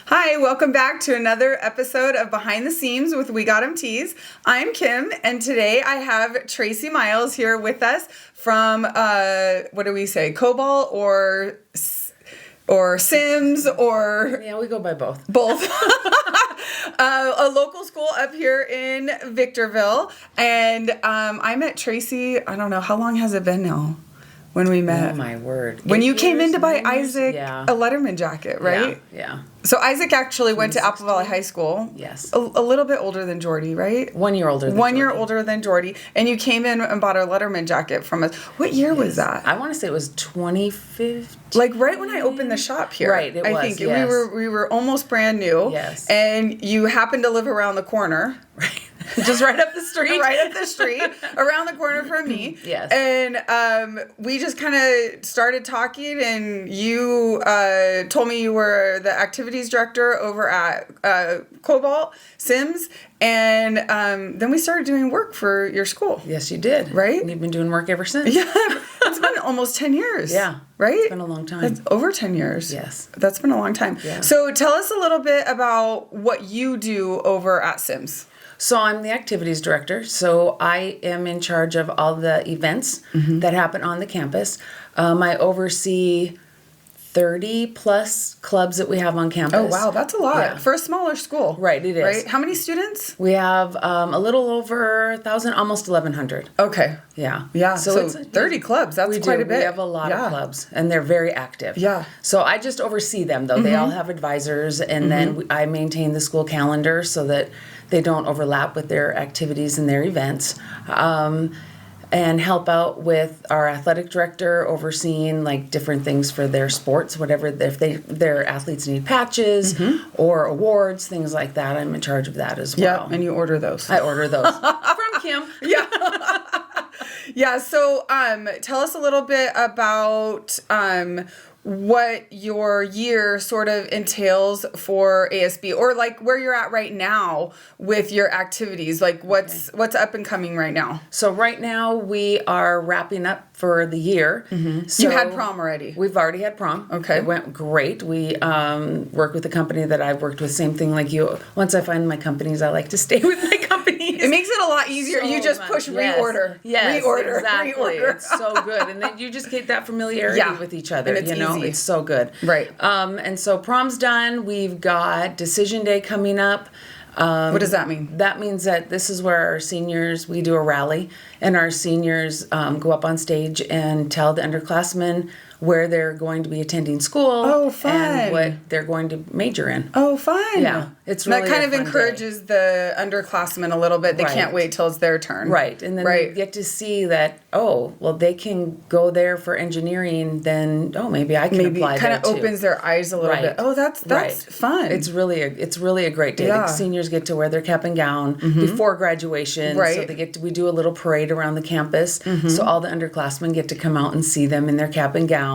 Hi, welcome back to another episode of Behind the CIMS with WeGotEm Teas. I'm Kim, and today I have Traci Myles here with us from, what do we say, Cobalt or CIMS or... Yeah, we go by both. Both. A local school up here in Victorville. And I met Traci, I don't know, how long has it been now? When we met. Oh, my word. When you came in to buy Isaac a Letterman jacket, right? Yeah. So Isaac actually went to Apple Valley High School. Yes. A little bit older than Jordy, right? 1 year older than 1 year older than Jordy. And you came in and bought a Letterman jacket from us. What year was that? I want to say it was 2015. Like right when I opened the shop here. Right, I think we were almost brand new. Yes. And you happened to live around the corner. Right. Just right up the street. Right up the street, around the corner from me. Yes. And we just kind of started talking, and you told me you were the activities director over at Cobalt, CIMS, and then we started doing work for your school. Yes, you did. Right? And you've been doing work ever since. Yeah. It's been almost 10 years. Yeah. Right? It's been a long time. That's over 10 years. Yes. That's been a long time. Yeah. So tell us a little bit about what you do over at CIMS. So I'm the activities director. So I am in charge of all the events that happen on the campus. I oversee 30 plus clubs that we have on campus. Oh, wow. That's a lot. Yeah. For a smaller school. Right, it is. Right? How many students? We have a little over 1,000, almost 1,100. Okay. Yeah. Yeah. So it's 30 clubs. That's quite a bit. We have a lot of clubs, and they're very active. Yeah. So I just oversee them, though. They all have advisors, and then I maintain the school calendar so that they don't overlap with their activities and their events. And help out with our athletic director overseeing like different things for their sports, whatever, if their athletes need patches or awards, things like that. I'm in charge of that as well. Yeah, and you order those. I order those from Kim. Yeah. Yeah, so tell us a little bit about what your year sort of entails for ASB, or like where you're at right now with your activities. Like what's up and coming right now? So right now we are wrapping up for the year. So you had prom already. We've already had prom. Okay. It went great. We work with the company that I've worked with, same thing like you. Once I find my companies, I like to stay with my companies. It makes it a lot easier. So you just push reorder. Yes, reorder. Exactly. Reorder. It's so good. And then you just get that familiarity with each other. And it's easy. It's so good. Right. And so prom's done. We've got decision day coming up. What does that mean? That means that this is where our seniors, we do a rally, and our seniors go up on stage and tell the underclassmen where they're going to be attending school. Oh, fun. And what they're going to major in. Oh, fun. Yeah. It's really that kind a of fun encourages the underclassmen a little bit. They can't wait till it's their turn. Right. And then they get to see that, they can go there for engineering, then, maybe I can apply there too. Kind of opens their eyes a little bit. Oh, that's fun. It's really a great day. Yeah. The seniors get to wear their cap and gown before graduation. Right. So we do a little parade around the campus. So all the underclassmen get to come out and see them in their cap and gown.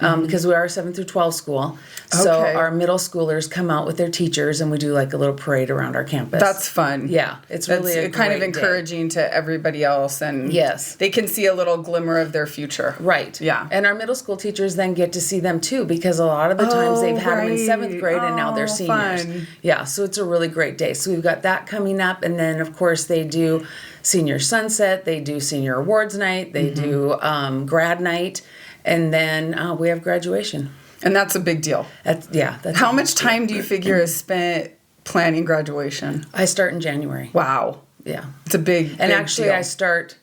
Because we are a 7 through 12 school. So our middle schoolers come out with their teachers, and we do like a little parade around our campus. That's fun. Yeah. It's really a kind of great encouraging to everybody else. And yes, they can see a little glimmer of their future. Right. Yeah. And our middle school teachers then get to see them too, because a lot of the times they've had them in 7th grade and now they're seniors. Fun. Yeah. So it's a really great day. So we've got that coming up. And then, of course, they do senior sunset. They do senior awards night. They do grad night. And then we have graduation. And that's a big deal. How much time do you figure is spent planning graduation? I start in January. Wow. Yeah. It's a big actually, deal. I start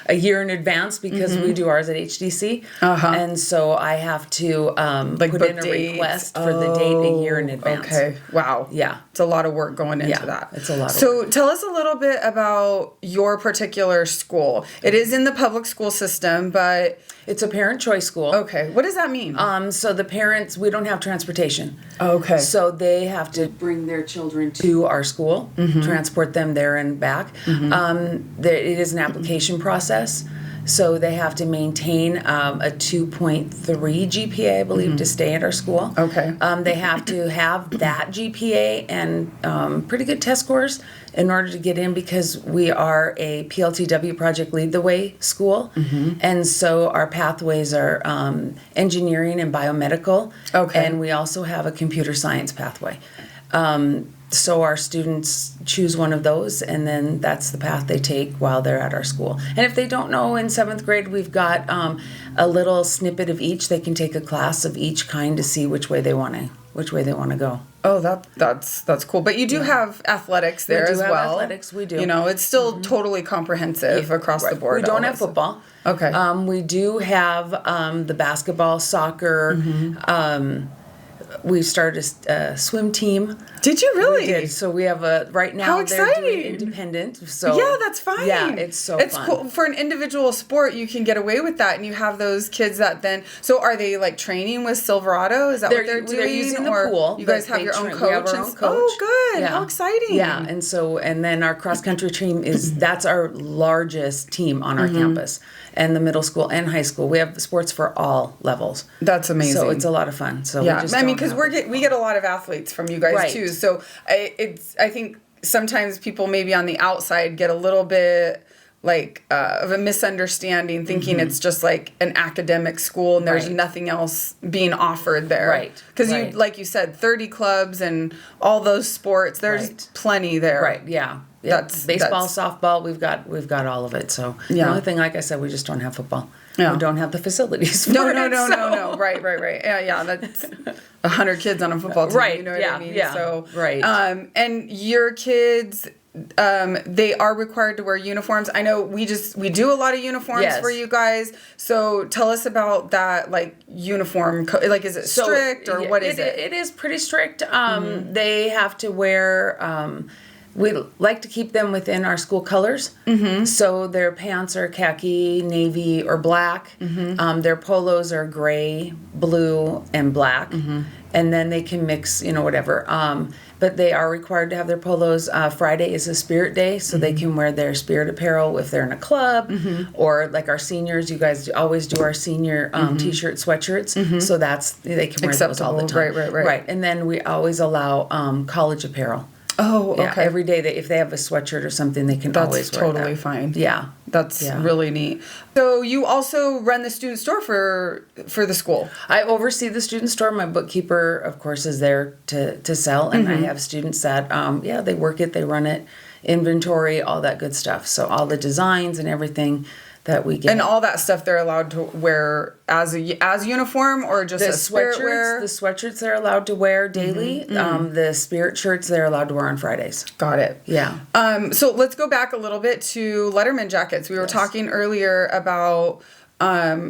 a year in advance because we do ours at HDC. And so I have to put in a request for the date a year in advance. Okay. Wow. Yeah. It's a lot of work going into that. It's a lot of work. So tell us a little bit about your particular school. It is in the public school system, but... It's a parent choice school. Okay. What does that mean? So the parents, we don't have transportation. Okay. So they have to bring their children to our school, transport them there and back. It is an application process. So they have to maintain a 2.3 GPA, I believe, to stay at our school. Okay. They have to have that GPA and pretty good test scores in order to get in, because we are a PLTW Project Lead the Way school. And so our pathways are engineering and biomedical. Okay. And we also have a computer science pathway. So our students choose one of those, and then that's the path they take while they're at our school. And if they don't know, in 7th grade, we've got a little snippet of each. They can take a class of each kind to see which way they want to go. Oh, that's cool. But you do have athletics there as well. Athletics, we do. You know, it's still totally comprehensive across the board. We don't have football. Okay. We do have the basketball, soccer. We started a swim team. Did you really? We did. So we have right now. How exciting! They're doing independent. So yeah, that's fine. Yeah, it's fun. It's cool for an individual sport. You can get away with that, and you have those kids that then. So are they like training with Silverado? Is that what they're doing? They're using the pool. You guys have your own coach. We have our own coach. Oh, good! Yeah. How exciting! Yeah, and then our cross country team that's our largest team on our campus, and the middle school and high school. We have sports for all levels. That's amazing. So it's a lot of fun. So yeah, I mean, because we get a lot of athletes from you guys too. So I think sometimes people maybe on the outside get a little bit like of a misunderstanding, thinking it's just like an academic school and there's nothing else being offered there. Right. Because you, like you said, 30 clubs and all those sports. There's plenty there. Right. Yeah. That's baseball, softball. We've got all of it. So the only thing, like I said, we just don't have football. Yeah. We don't have the facilities. No. Right. Yeah. That's 100 kids on a football team. Right. You know what I mean? Yeah. So right. And your kids, they are required to wear uniforms. I know we do a lot of uniforms for you guys. So tell us about that, like uniform. Like, is it strict or what is it? It is pretty strict. They have to wear. We like to keep them within our school colors. So their pants are khaki, navy, or black. Their polos are gray, blue, and black. And then they can mix, whatever. But they are required to have their polos. Friday is a spirit day, so they can wear their spirit apparel if they're in a club. Or like our seniors, you guys always do our senior t-shirt, sweatshirts. So they can wear those all the time. Right. And then we always allow college apparel. Oh, okay. Yeah, every day if they have a sweatshirt or something, they can always wear that. That's totally fine. Yeah. That's really neat. So you also run the student store for the school. I oversee the student store. My bookkeeper, of course, is there to sell. And I have students that, they work it, they run it, inventory, all that good stuff. So all the designs and everything that we get. And all that stuff they're allowed to wear as uniform or just a spirit wear? The sweatshirts they're allowed to wear daily. The spirit shirts they're allowed to wear on Fridays. Got it. Yeah. So let's go back a little bit to Letterman jackets. We were talking earlier about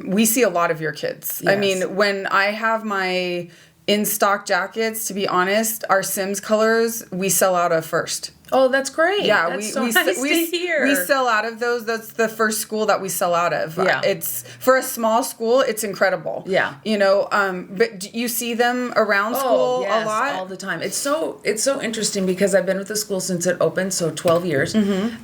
we see a lot of your kids. Yes. I mean, when I have my in-stock jackets, to be honest, our CIMS colors we sell out of first. Oh, that's great. Yeah, that's so nice to hear. We sell out of those. That's the first school that we sell out of. Yeah. It's for a small school, it's incredible. Yeah. But do you see them around school a lot? All the time. It's so interesting because I've been with the school since it opened, so 12 years.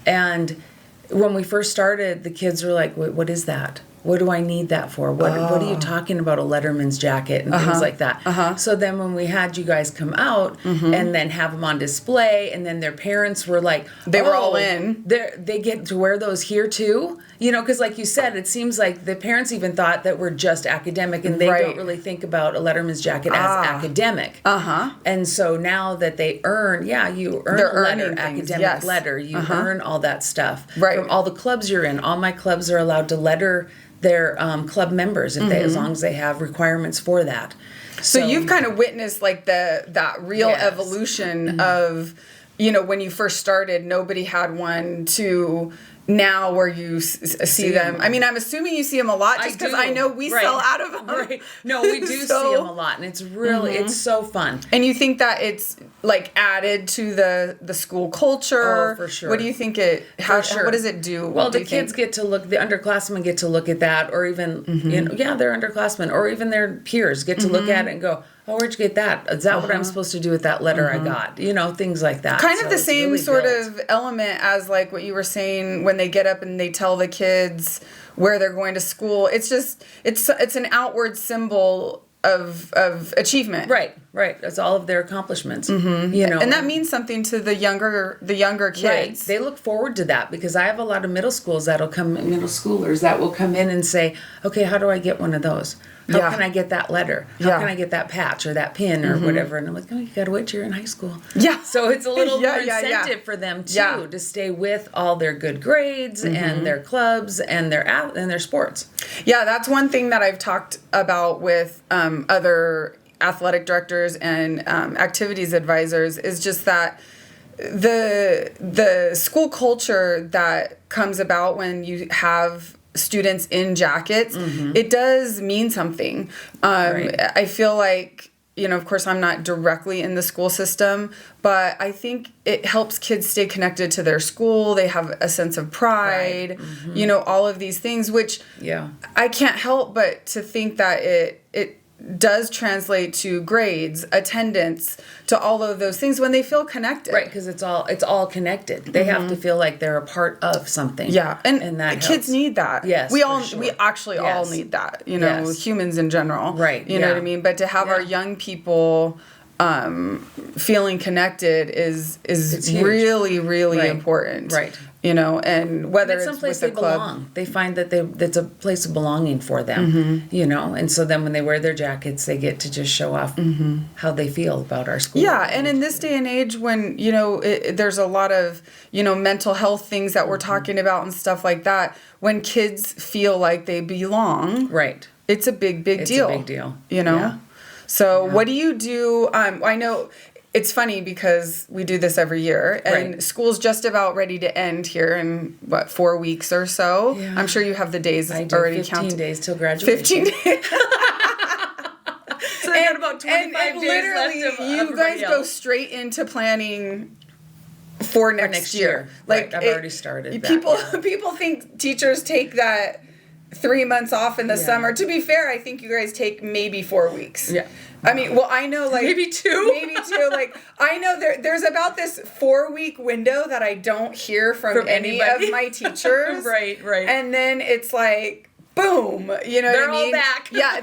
And when we first started, the kids were like, what is that? What do I need that for? What are you talking about, a Letterman's jacket and things like that? So then when we had you guys come out and then have them on display, and then their parents were like, they were all in. They get to wear those here too? Because like you said, it seems like the parents even thought that we're just academic, and they don't really think about a Letterman's jacket as academic. And so now that they earn, you earn a letter, academic letter. You earn all that stuff. Right. From all the clubs you're in. All my clubs are allowed to letter their club members if they, as long as they have requirements for that. So you've kind of witnessed like that real evolution of, when you first started, nobody had one to now where you see them. I mean, I'm assuming you see them a lot just because I know we sell out of them. Right. No, we do see them a lot, and it's really, it's so fun. And you think that it's like added to the school culture? Oh, for sure. What do you think what does it do? Well, the kids get to look, the underclassmen get to look at that, or even, they're underclassmen, or even their peers get to look at it and go, oh, where'd you get that? Is that what I'm supposed to do with that letter I got? Things like that. Kind of the same really sort of element as like what you were saying when they get up and they tell the kids where they're going to school. It's just, it's an outward symbol of achievement. Right. That's all of their accomplishments. You know, And that means something to the younger kids. Right. They look forward to that, because I have a lot of middle schoolers that will come in and say, okay, how do I get one of those? How can I get that letter? How can I get that patch or that pin or whatever? And I'm like, oh, you got to wait till you're in high school. Yeah. So it's a little more incentive for them too, to stay with all their good grades and their clubs and their sports. Yeah, that's one thing that I've talked about with other athletic directors and activities advisors, is just that the school culture that comes about when you have students in jackets, it does mean something. I feel like, you know, of course, I'm not directly in the school system, but I think it helps kids stay connected to their school. They have a sense of pride, you know, all of these things, which I can't help but to think that it does translate to grades, attendance, to all of those things when they feel connected. Right, because it's all connected. They have to feel like they're a part of something. Yeah, and that kids helps. Need that. Yes, we actually all need that. You know, humans in general. Right. You know what I mean? But to have our young people feeling connected is really, really important. Right. You know, and whether it's someplace with the they club, belong. They find that that's a place of belonging for them. You know, and so then when they wear their jackets, they get to just show off how they feel about our school. Yeah, and in this day and age, when you know there's a lot of mental health things that we're talking about and stuff like that, when kids feel like they belong, right, it's a big deal. It's a big deal. You know. Yeah. So what do you do? I know. It's funny because we do this every year, and school's just about ready to end here in, 4 weeks or so? Yeah. I'm sure you have the days already counted. 15 days till graduation. 15 days. So I got about 25 days literally, left of you guys go straight into planning for next year. Like, I've already started people think teachers take that 3 months off in the summer. To be fair, I think you guys take maybe 4 weeks. Yeah. I mean, well, I know, like... Maybe two. Like, I know there's about this 4-week window that I don't hear from any of my teachers. Right. And then it's like, boom, you know they're what I mean? They're all back. Yeah,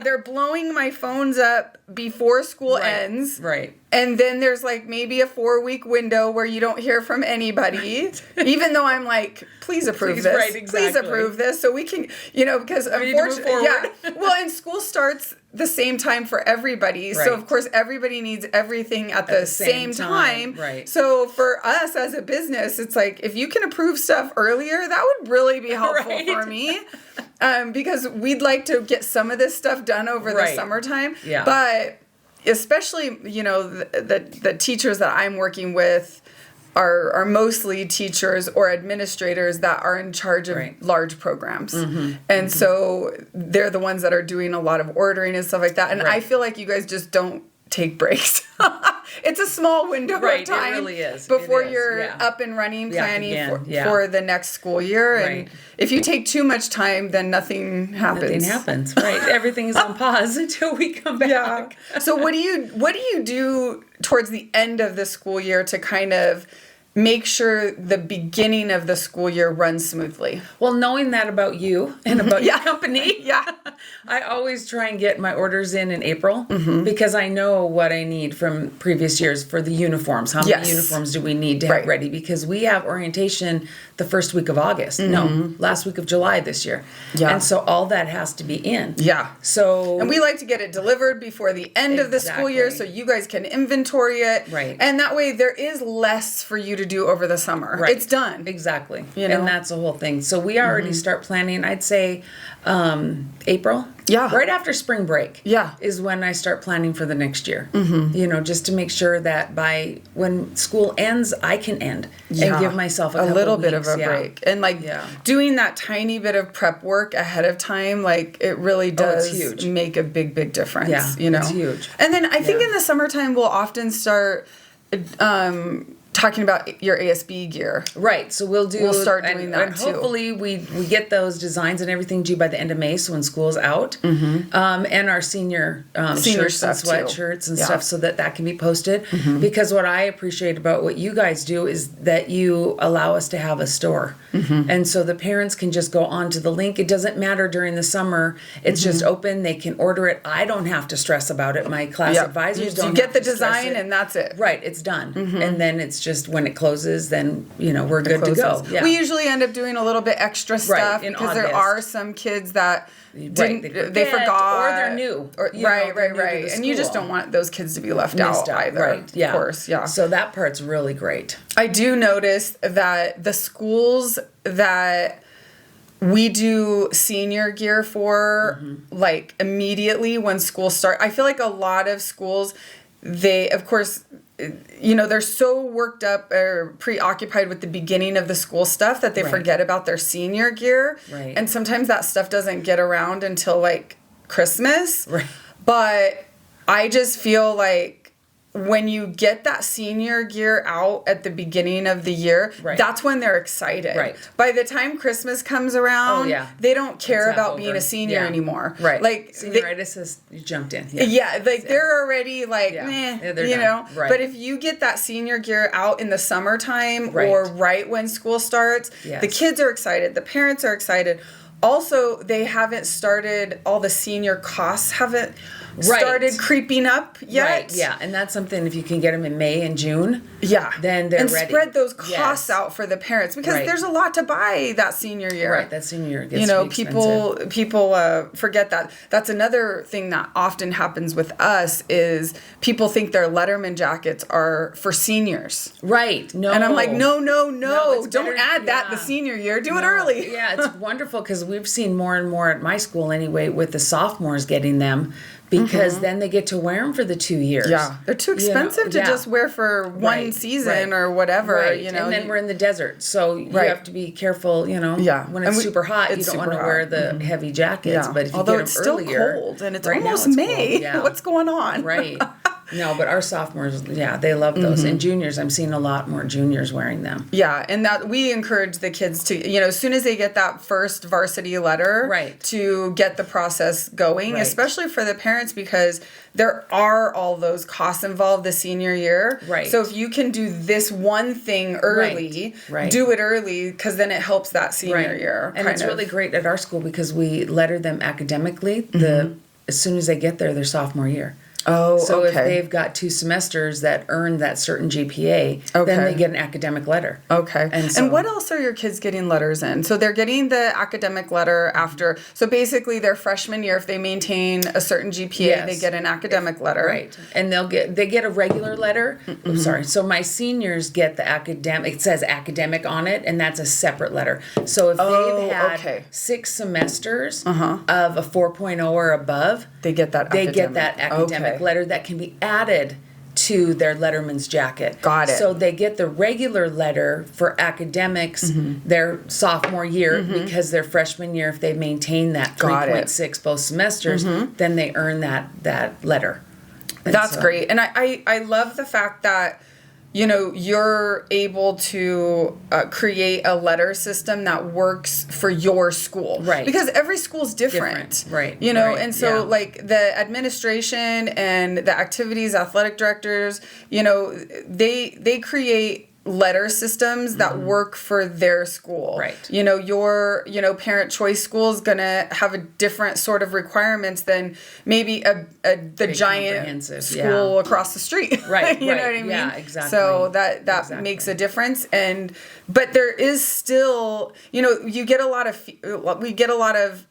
they're blowing my phones up before school ends. Right. And then there's like maybe a 4-week window where you don't hear from anybody, even though I'm like, please approve this. Right, exactly. Please approve this so we can, because unfortunately, well, and school starts the same time for everybody. Right. So of course everybody needs everything at the same time. Right. So for us as a business, it's like, if you can approve stuff earlier, that would really be helpful for me. Because we'd like to get some of this stuff done over the summertime. Yeah. But especially, the teachers that I'm working with are mostly teachers or administrators that are in charge of large programs. And so they're the ones that are doing a lot of ordering and stuff like that. And I feel like you guys just don't take breaks. It's a small window of time. It really is. Before you're up and running, planning for the next school year. And if you take too much time, then nothing happens. Right. Everything's on pause until we come back. Yeah. So what do you do towards the end of the school year to kind of make sure the beginning of the school year runs smoothly? Well, knowing that about you and about your company, I always try and get my orders in April because I know what I need from previous years for the uniforms. How many uniforms do we need to have ready? Because we have orientation the first week of August. No, last week of July this year. Yeah. And so all that has to be in. Yeah. So and we like to get it delivered before the end of the school year so you guys can inventory it. Right. And that way there is less for you to do over the summer. Right. It's done. Exactly. And that's the whole thing. So we already start planning, I'd say April. Yeah. Right after spring break. Yeah. Is when I start planning for the next year. Just to make sure that by when school ends, I can end and give myself a little bit of a break. And doing that tiny bit of prep work ahead of time, it really does make a big difference. Yeah. It's huge. And then I think in the summertime we'll often start talking about your ASB gear. Right. So we'll start doing that and too. hopefully we get those designs and everything due by the end of May, so when school's out. And our senior shirts and sweatshirts and stuff, so that can be posted. Because what I appreciate about what you guys do is that you allow us to have a store. And so the parents can just go onto the link. It doesn't matter during the summer. It's just open. They can order it. I don't have to stress about it. My class advisors don't. You get the design and that's it. Right. It's done. And then it's just when it closes, then, we're good to go. Yeah. We usually end up doing a little bit extra stuff because there are some kids that they forgot. Or they're new. Or, right. And you just don't want those kids to be left out either. Right. Yeah. Of course, yeah. So that part's really great. I do notice that the schools that we do senior gear for, like, immediately when school starts. I feel like a lot of schools, they, of course, they're so worked up or preoccupied with the beginning of the school stuff that they forget about their senior gear. Right. And sometimes that stuff doesn't get around until, like, Christmas. Right. But I just feel like when you get that senior gear out at the beginning of the year, that's when they're excited. Right. By the time Christmas comes around, they don't care about being a senior anymore. Right. Like, senioritis has you jumped in. They're already like, they're done. Right. But if you get that senior gear out in the summertime or right when school starts, the kids are excited. The parents are excited. Also, they haven't started, all the senior costs haven't started creeping up yet. Right, yeah. And that's something, if you can get them in May and June, then they're ready. And spread those costs out for the parents, because there's a lot to buy that senior year. Right, that senior year gets to be expensive. People forget that. That's another thing that often happens with us is people think their Letterman jackets are for seniors. Right, no. And I'm like, no. Don't add that the senior year. Do it early. Yeah, it's wonderful because we've seen more and more at my school anyway with the sophomores getting them. Because then they get to wear them for the 2 years. Yeah, they're too expensive to just wear for one season or whatever. Right. And then we're in the desert, so you have to be careful. When it's super hot, you don't want to wear the heavy jackets. But if you although get it's them still earlier, cold and it's almost May, what's going on? Right. No, but our sophomores, they love those. And juniors, I'm seeing a lot more juniors wearing them. Yeah, and that we encourage the kids to, as soon as they get that first varsity letter, to get the process going, especially for the parents, because there are all those costs involved the senior year. Right. So if you can do this one thing early, do it early, because then it helps that senior year. And it's really great at our school because we letter them academically as soon as they get there, their sophomore year. Oh, so if they've got 2 semesters that earn that certain GPA, then they get an academic letter. Okay. And what else are your kids getting letters in? So they're getting the academic letter after. So basically their freshman year, if they maintain a certain GPA, they get an academic letter. Right. And they get a regular letter. So my seniors get the academic. It says academic on it, and that's a separate letter. So if they've had 6 semesters of a 4.0 or above, they get that academic letter that can be added to their Letterman's jacket. Got it. So they get the regular letter for academics their sophomore year because their freshman year, if they maintain that 3.6 both semesters, then they earn that letter. That's great. And I love the fact that you're able to create a letter system that works for your school. Right. Because every school's different. Right. And so like the administration and the activities, athletic directors, they create letter systems that work for their school. Right. Your parent choice school is going to have a different sort of requirements than maybe the giant school across the street. Right. You know what I mean? Yeah, exactly. So that makes a difference. But there is still, we get a lot of,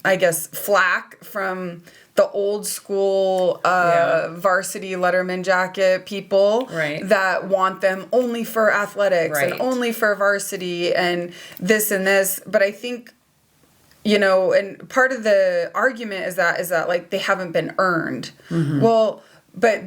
I guess, flack from the old school varsity Letterman jacket people that want them only for athletics and only for varsity and this. But I think, and part of the argument is that like they haven't been earned. Well, but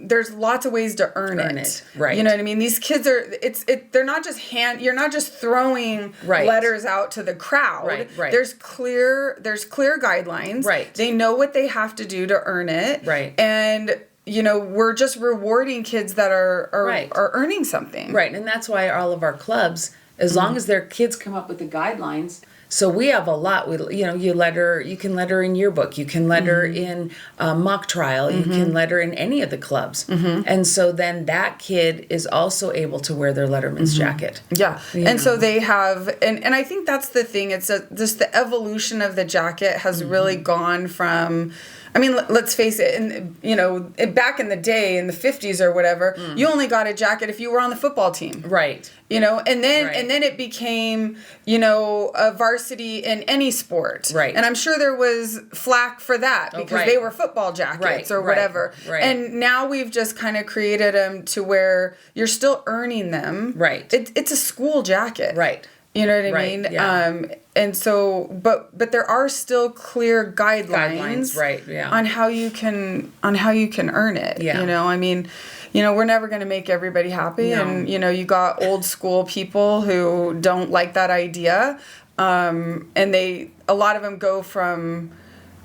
there's lots of ways to earn it. Right. You know what I mean? These kids they're not just you're not just throwing letters out to the crowd. Right. There's clear guidelines. Right. They know what they have to do to earn it. Right. And we're just rewarding kids that are earning something. Right. And that's why all of our clubs, as long as their kids come up with the guidelines. So we have a lot. You can letter in yearbook. You can letter in mock trial. You can letter in any of the clubs. And so then that kid is also able to wear their Letterman's jacket. Yeah. And so they have, and I think that's the thing. It's just the evolution of the jacket has really gone from, I mean, let's face it, back in the day, in the 50s or whatever, you only got a jacket if you were on the football team. Right. And then it became, a varsity in any sport. Right. And I'm sure there was flack for that because they were football jackets or whatever. Right. And now we've just kind of created them to where you're still earning them. Right. It's a school jacket. Right. You know what I mean? Yeah. And so, but there are still clear guidelines right? Yeah. on how you can earn it. Yeah. I mean, we're never going to make everybody happy, No. and you got old school people who don't like that idea, and a lot of them go from.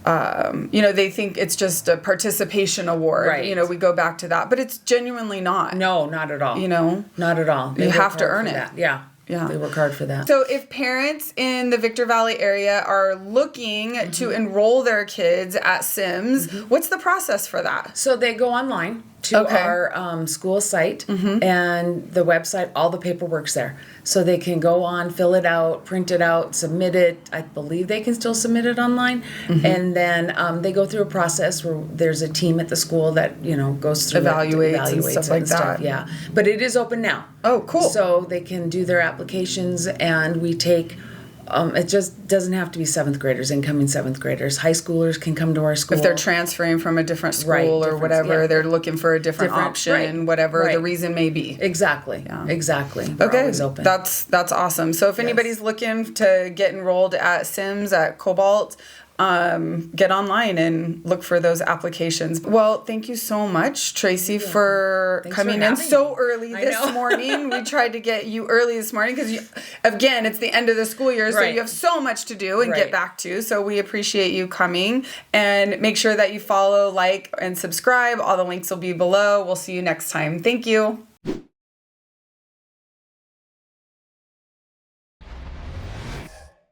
They think it's just a participation award. Right. We go back to that, but it's genuinely not. No, not at all. Not at all. You have to earn it. That. Yeah. Yeah. They work hard for that. So if parents in the Victor Valley area are looking to enroll their kids at CIMS, what's the process for that? So they go online to our school site and the website, all the paperwork's there. So they can go on, fill it out, print it out, submit it. I believe they can still submit it online. And then they go through a process where there's a team at the school that, goes through evaluates and stuff like that. Yeah. But it is open now. Oh, cool. So they can do their applications, and we take it just doesn't have to be 7th graders, incoming 7th graders. High schoolers can come to our school. If they're transferring from a different school or whatever, they're looking for a different option, whatever the reason may be. Exactly. Yeah. Exactly. We're always open. That's awesome. So if anybody's looking to get enrolled at CIMS at Cobalt, get online and look for those applications. Well, thank you so much, Traci, for coming in so early this morning. We tried to get you early this morning because, again, it's the end of the school year, so you have so much to do and get back to. So we appreciate you coming, and make sure that you follow, like, and subscribe. All the links will be below. We'll see you next time. Thank you.